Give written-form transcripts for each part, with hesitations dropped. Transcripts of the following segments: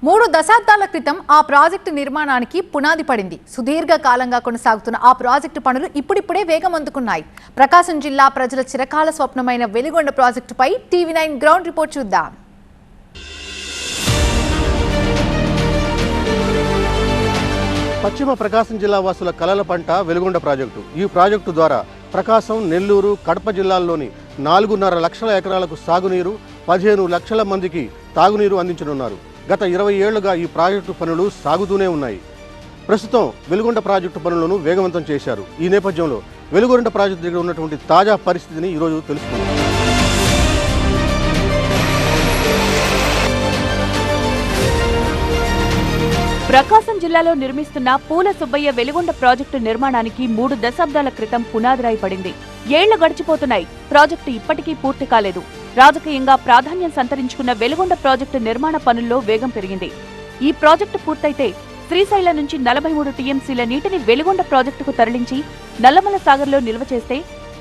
3 దశాబ్దాల క్రితం ఆ ప్రాజెక్టు నిర్మాణానికి పునాది పడింది. సుదీర్ఘ కాలంగా కొనసాగుతున్న ఆ ప్రాజెక్టు పనులు ఇప్పుడిప్పుడే వేగం అందుకున్నాయి. ప్రకాశం జిల్లా ప్రజల చిరకాల స్వప్నమైన వెలిగొండ ప్రాజెక్టుపై టీవీ9 గ్రౌండ్ రిపోర్ట్ చూద్దాం. పశ్చిమ ప్రకాశం జిల్లా వాసుల కలల పంట వెలిగొండ ప్రాజెక్టు. ఈ ప్రాజెక్టు ద్వారా ప్రకాశం, నెల్లూరు, కడప జిల్లాల్లోని 4.5 లక్షల ఎకరాలకు సాగునీరు, 15 లక్షల మందికి తాగునీరు అందించనున్నారు. గత 20 ఏళ్లుగా ఈ ప్రాజెక్టు పనులు సాగుతూనే ఉన్నాయి. ప్రస్తుతం వెలిగొండ ప్రాజెక్టు పనులను వేగవంతం చేశారు. ఈ నేపథ్యంలో వెలిగొండ ప్రాజెక్టు దగ్గర ఉన్నటువంటి తాజా పరిస్థితిని ఈరోజు తెలుసుకుందాం. ప్రకాశం జిల్లాలో నిర్మిస్తున్న పూల సుబ్బయ్య వెలిగొండ ప్రాజెక్టు నిర్మాణానికి 3 దశాబ్దాల క్రితం పునాదిరాయి పడింది. ఏళ్లు గడిచిపోతున్నాయి, ప్రాజెక్టు ఇప్పటికీ పూర్తి కాలేదు. రాజకీయంగా ప్రాధాన్యం సంతరించుకున్న వెలిగొండ ప్రాజెక్టు నిర్మాణ పనుల్లో వేగం పెరిగింది. ఈ ప్రాజెక్టు పూర్తయితే శ్రీశైలం నుంచి 43 టీఎంసీల నీటిని వెలిగొండ ప్రాజెక్టుకు తరలించి నల్లమల సాగర్లో నిల్వ చేస్తే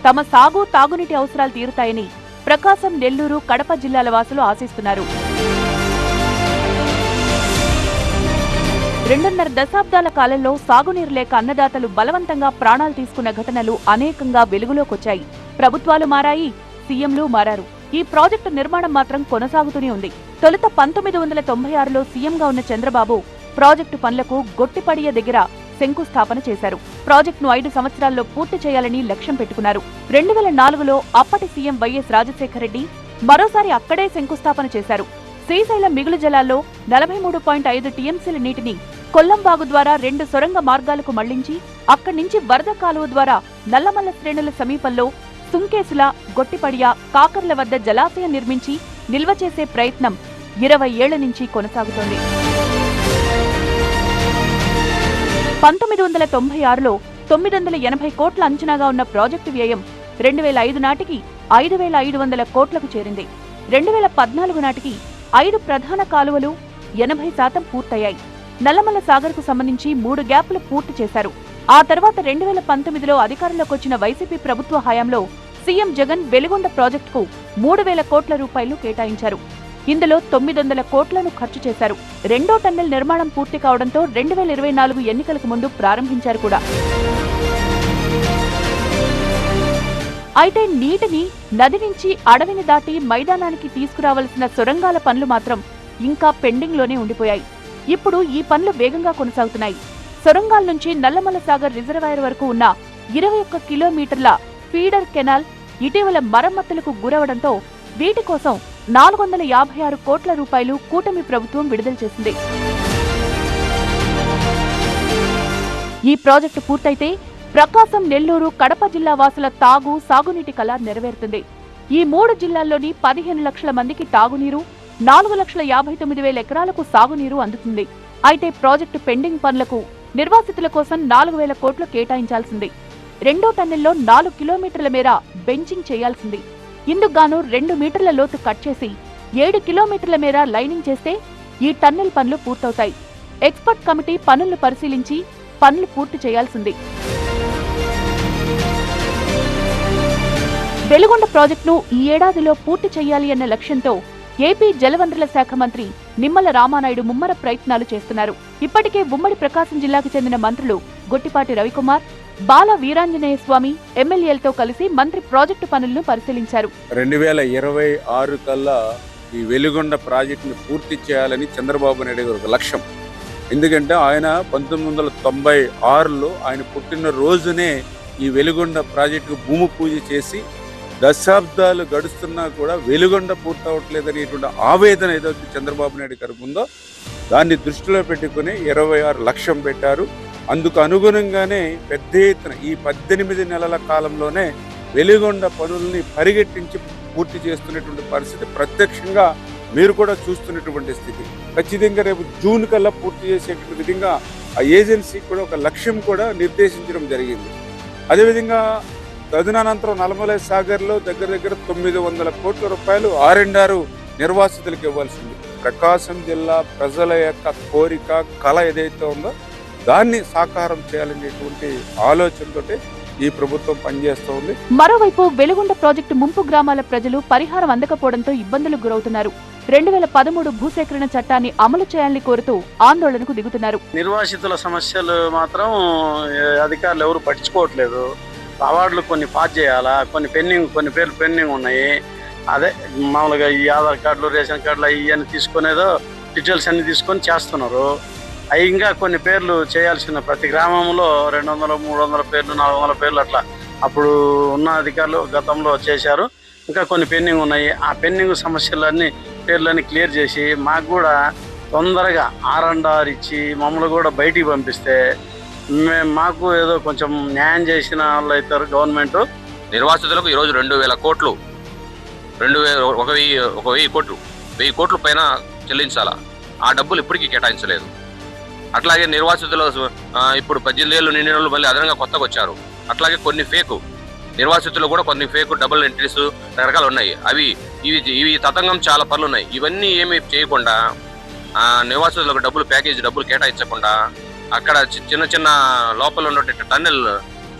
తమ సాగు, తాగునీటి అవసరాలు తీరుతాయని ప్రకాశం, నెల్లూరు, కడప జిల్లాల వాసులు ఆశిస్తున్నారు. 2.5 దశాబ్దాల కాలంలో సాగునీరు లేక అన్నదాతలు బలవంతంగా ప్రాణాలు తీసుకున్న ఘటనలు అనేకంగా వెలుగులోకొచ్చాయి. ప్రభుత్వాలు మారాయి, సీఎంలు మారారు. ఈ ప్రాజెక్టు నిర్మాణం మాత్రం కొనసాగుతూనే ఉంది. తొలుత 1996లో సీఎంగా ఉన్న చంద్రబాబు ప్రాజెక్టు పనులకు గొట్టిపడియ దగ్గర శంకుస్థాపన చేశారు. ప్రాజెక్టును 5 సంవత్సరాల్లో పూర్తి చేయాలని లక్ష్యం పెట్టుకున్నారు. 2004లో అప్పటి సీఎం వైఎస్ రాజశేఖర రెడ్డి మరోసారి అక్కడే శంకుస్థాపన చేశారు. శ్రీశైలం మిగులు జలాల్లో 43.5 టీఎంసీల నీటిని కొల్లంబాగు ద్వారా 2 సొరంగ మార్గాలకు మళ్లించి అక్కడి నుంచి వరద కాలువ ద్వారా నల్లమల్ల శ్రేణుల సమీపంలో సుంకేసుల, గొట్టిపడియ, కాకర్ల వద్ద జలాశయం నిర్మించి నిల్వ చేసే ప్రయత్నం 20 ఏళ్ల నుంచి కొనసాగుతోంది. 1996లో 980 కోట్ల అంచనాగా ఉన్న ప్రాజెక్టు వ్యయం 2005 నాటికి 5,500 కోట్లకు చేరింది. 2014 నాటికి 5 ప్రధాన కాలువలు 80% పూర్తయ్యాయి. నల్లమల్ల సాగర్కు సంబంధించి 3 గ్యాప్లు పూర్తి చేశారు. ఆ తర్వాత 2019లో అధికారంలోకి వచ్చిన వైసీపీ ప్రభుత్వ హయాంలో సీఎం జగన్ వెలిగొండ ప్రాజెక్టుకు 3,000 కోట్ల రూపాయలు కేటాయించారు. ఇందులో 900 కోట్లను ఖర్చు చేశారు. 2వ టన్నెల్ నిర్మాణం పూర్తి కావడంతో 2024 ఎన్నికలకు ముందు ప్రారంభించారు కూడా. అయితే నీటిని నది నుంచి అడవిని దాటి మైదానానికి తీసుకురావాల్సిన సొరంగాల పనులు మాత్రం ఇంకా పెండింగ్లోనే ఉండిపోయాయి. ఇప్పుడు ఈ పనులు వేగంగా కొనసాగుతున్నాయి. సొరంగాల నుంచి నల్లమల్ల సాగర్ రిజర్వాయర్ వరకు ఉన్న 21 కిలోమీటర్ల ఫీడర్ కెనాల్ ఇటీవల మరమ్మతులకు గురవడంతో వీటి కోసం 456 కోట్ల రూపాయలు కూటమి ప్రభుత్వం విడుదల చేసింది. ఈ ప్రాజెక్టు పూర్తయితే ప్రకాశం, నెల్లూరు, కడప జిల్లా వాసుల తాగు, సాగునీటి కల నెరవేరుతుంది. ఈ 3 జిల్లాల్లోని 15 లక్షల మందికి తాగునీరు, 4,59,000 ఎకరాలకు సాగునీరు అందుతుంది. అయితే ప్రాజెక్టు పెండింగ్ పనులకు నిర్వాసితుల కోసం 4,000 కోట్లు కేటాయించాల్సింది. 2వ టన్నెల్లో 4 కిలోమీటర్ల మేర బెంచింగ్ చేయాల్సింది. ఇందుకు గాను 2 మీటర్ల లోతు కట్ చేసి 7 కిలోమీటర్ల మేర లైనింగ్ చేస్తే ఈ టన్నెల్ పనులు పూర్తవుతాయి. ఎక్స్పర్ట్ కమిటీ పనులను పరిశీలించి పనులు పూర్తి చేయాల్సింది. వెలిగొండ ప్రాజెక్టును ఈ ఏడాదిలో పూర్తి చేయాలి అన్న లక్ష్యంతో ఏపీ జలవనరుల శాఖ మంత్రి నిమ్మల రామానాయుడు ముమ్మర ప్రయత్నాలు చేస్తున్నారు. ఇప్పటికే ఉమ్మడి ప్రకాశం జిల్లాకు చెందిన మంత్రులు గొట్టిపాటి రవికుమార్, బాల వీరాంజనేయ స్వామి ఎమ్మెల్యేలతో కలిసి మంత్రి ప్రాజెక్టు పనులను పరిశీలించారు. 2026 కల్లా ఈ వెలిగొండ ప్రాజెక్టును పూర్తి చేయాలని చంద్రబాబు నాయుడు గారి ఒక లక్ష్యం. ఎందుకంటే ఆయన 1996లో ఆయన పుట్టిన రోజునే ఈ వెలిగొండ ప్రాజెక్టుకు భూమి పూజ చేసి దశాబ్దాలు గడుస్తున్నా కూడా వెలిగొండ పూర్తవట్లేదనేటువంటి ఆవేదన ఏదైతే చంద్రబాబు నాయుడు గారికి ఉందో దాన్ని దృష్టిలో పెట్టుకుని 26 లక్ష్యం పెట్టారు. అందుకు అనుగుణంగానే పెద్ద ఎత్తున ఈ 18 నెలల కాలంలోనే వెలిగొండ పనుల్ని పరిగెట్టించి పూర్తి చేస్తున్నటువంటి పరిస్థితి ప్రత్యక్షంగా మీరు కూడా చూస్తున్నటువంటి స్థితి. ఖచ్చితంగా రేపు జూన్ కల్లా పూర్తి చేసేటువంటి విధంగా ఆ ఏజెన్సీ కూడా ఒక లక్ష్యం కూడా నిర్దేశించడం జరిగింది. అదేవిధంగా తదనంతరం నల్లమల సాగర్లో దగ్గర 900 కోట్ల రూపాయలు R&R నిర్వాసితులకు ఇవ్వాల్సింది. ప్రకాశం జిల్లా ప్రజల యొక్క కోరిక, కళ ఏదైతే ఉందో దాన్ని సాకారం చేయాలనేటువంటి ఆలోచనతోటి ఈ ప్రభుత్వం పనిచేస్తోంది. మరోవైపు వెలిగొండ ప్రాజెక్టు ముంపు గ్రామాల ప్రజలు పరిహారం అందకపోవడంతో ఇబ్బందులకు గురవుతున్నారు. 2013 భూసేకరణ చట్టాన్ని అమలు చేయాలని కోరుతూ ఆందోళనకు దిగుతున్నారు. నిర్వాసితుల సమస్యలు మాత్రం అధికారులు ఎవరు పట్టించుకోవట్లేదు. అవార్డులు కొన్ని పాస్ చేయాలా, కొన్ని పేర్లు పెండింగ్ ఉన్నాయి. అదే మామూలుగా ఈ ఆధార్ కార్డులు, రేషన్ కార్డులు ఇవన్నీ తీసుకునేదో డీటెయిల్స్ అన్ని తీసుకొని చేస్తున్నారు. అవి ఇంకా కొన్ని పేర్లు చేయాల్సిన, ప్రతి గ్రామంలో 200, 300 పేర్లు, 400 పేర్లు అట్లా అప్పుడు ఉన్న అధికారులు గతంలో చేశారు. ఇంకా కొన్ని పెండింగ్ ఉన్నాయి. ఆ పెండింగ్ సమస్యలన్నీ పేర్లన్నీ క్లియర్ చేసి మాకు కూడా తొందరగా R&R ఇచ్చి మమ్మల్ని కూడా బయటికి పంపిస్తే మాకు ఏదో కొంచెం న్యాయం చేసిన వాళ్ళు అవుతారు గవర్నమెంట్. నిర్వాసితులకు ఈరోజు 2000 కోట్లు, 1000 కోట్లు, 1000 కోట్ల పైన చెల్లించాలా. ఆ డబ్బులు ఇప్పటికీ కేటాయించలేదు. అట్లాగే నిర్వాసితులు ఇప్పుడు 18 ఏళ్ళు నిండిన వాళ్ళు మళ్ళీ అదనంగా కొత్తగా వచ్చారు. అట్లాగే కొన్ని ఫేకు నిర్వాసితులు కూడా కొన్ని ఫేకు డబుల్ ఎంట్రీస్ రకరకాలు ఉన్నాయి. ఇవి తతంగం చాలా పనులు ఉన్నాయి. ఇవన్నీ ఏమీ చేయకుండా నిర్వాసితులకు డబ్బులు కేటాయించకుండా అక్కడ చిన్న చిన్న లోపల ఉన్నటువంటి టన్నెల్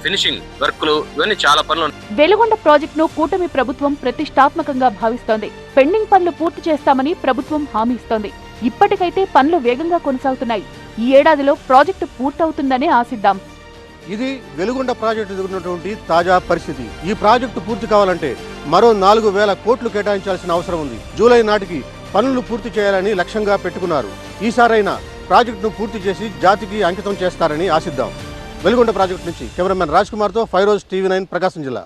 ఫినిషింగ్ వర్క్లు, ఇవన్నీ చాలా పనులు. వెలుగొండ ప్రాజెక్టును కూటమి ప్రభుత్వం ప్రతిష్టాత్మకంగా భావిస్తోంది. పెండింగ్ పనులు పూర్తి చేస్తామని ప్రభుత్వం హామీ ఇస్తోంది. ఇప్పటికైతే పనులు వేగంగా కొనసాగుతున్నాయి. ఈ ఏడాదిలో ప్రాజెక్టు పూర్తవుతుందనే ఆశిద్దాం. ఇది వెలుగొండ ప్రాజెక్టు ఎదుర్కొన్నటువంటి తాజా పరిస్థితి. ఈ ప్రాజెక్టు పూర్తి కావాలంటే మరో 4000 కోట్లు కేటాయించాల్సిన అవసరం ఉంది. జూలై నాటికి పనులు పూర్తి చేయాలని లక్ష్యంగా పెట్టుకున్నారు. ఈసారైనా ప్రాజెక్టును పూర్తి చేసి జాతికి అంకితం చేస్తారని ఆశిద్దాం. వెలుగొండ ప్రాజెక్టు నుంచి కెమెరామెన్ రాజ్ కుమార్తో ఫైరోజ్, TV9 ప్రకాశం జిల్లా.